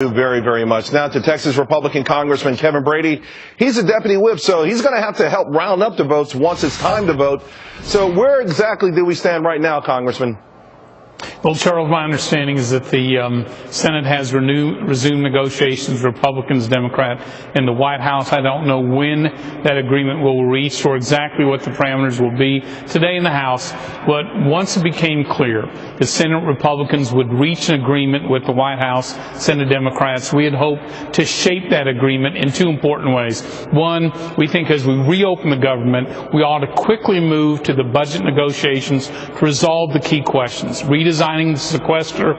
Very, very much. Now to Texas Republican Congressman Kevin Brady. He's a deputy whip, so he's going to have to help round up the votes once it's time to vote. So where exactly do we stand right now, Congressman? Well, Charles, my understanding is that the Senate has resumed negotiations, Republicans, Democrat, in the White House. I don't know when that agreement will reach or exactly what the parameters will be today in the House. But once it became clear the Senate Republicans would reach an agreement with the White House, Senate Democrats, we had hoped to shape that agreement in two important ways. One, we think as we reopen the government, we ought to quickly move to the budget negotiations to resolve the key questions. Redesigning the sequester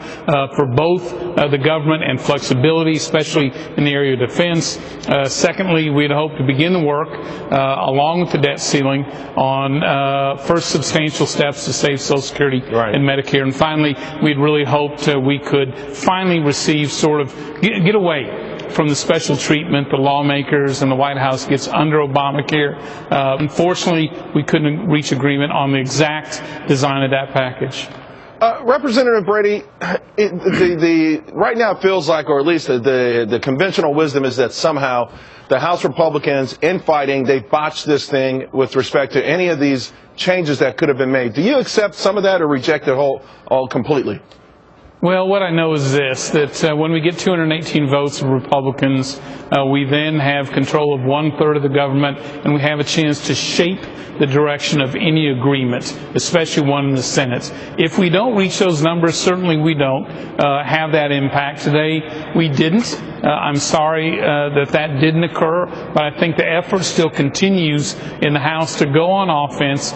for both the government and flexibility, especially in the area of defense. Secondly, we'd hope to begin the work, along with the debt ceiling, on first substantial steps to save Social Security and Medicare. And finally, we'd really hoped we could finally receive get away from the special treatment the lawmakers and the White House gets under Obamacare. Unfortunately, we couldn't reach agreement on the exact design of that package. Representative Brady, right now it feels like, or at least the conventional wisdom is that somehow the House Republicans, in fighting, they botched this thing with respect to any of these changes that could have been made. Do you accept some of that or reject it all completely? Well, what I know is this, that when we get 218 votes of Republicans, we then have control of 1/3 of the government, and we have a chance to shape the direction of any agreement, especially one in the Senate. If we don't reach those numbers, certainly we don't have that impact. Today, we didn't. I'm sorry that didn't occur, but I think the effort still continues in the House to go on offense,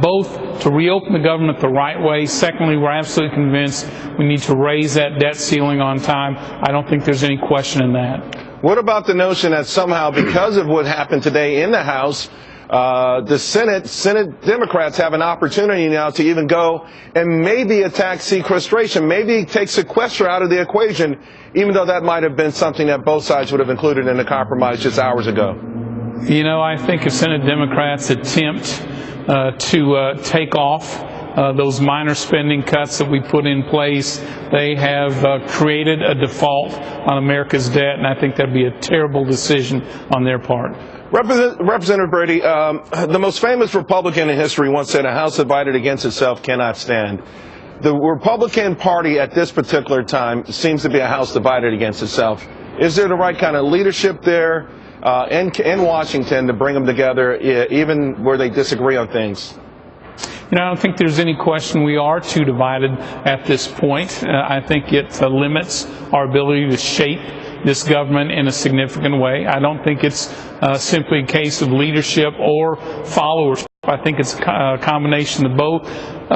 both to reopen the government the right way. Secondly, we're absolutely convinced we need to raise that debt ceiling on time. I don't think there's any question in that. What about the notion that somehow, because of what happened today in the House, the Senate Democrats have an opportunity now to even go and maybe attack sequestration, maybe take sequester out of the equation, even though that might have been something that both sides would have included in the compromise just hours ago? You know, I think if Senate Democrats attempt to take off those minor spending cuts that we put in place, they have created a default on America's debt, and I think that'd be a terrible decision on their part. Representative Brady, the most famous Republican in history once said, "A house divided against itself cannot stand." The Republican Party at this particular time seems to be a house divided against itself. Is there the right kind of leadership there in Washington to bring them together, even where they disagree on things? You know, I don't think there's any question we are too divided at this point. I think it limits our ability to shape this government in a significant way. I don't think it's simply a case of leadership or followers. I think it's a combination of both,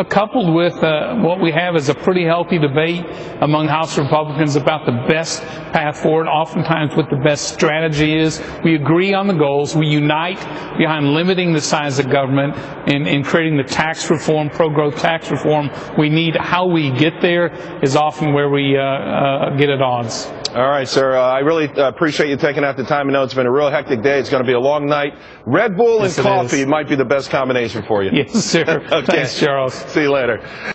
coupled with what we have is a pretty healthy debate among House Republicans about the best path forward, oftentimes what the best strategy is. We agree on the goals. We unite behind limiting the size of government and in creating the tax reform, pro-growth tax reform we need. How we get there is often where we get at odds. All right, sir. I really appreciate you taking out the time. I know it's been a real hectic day. It's going to be a long night. Red Bull and coffee might be the best combination for you. Yes, sir. Okay. Thanks, Charles. See you later.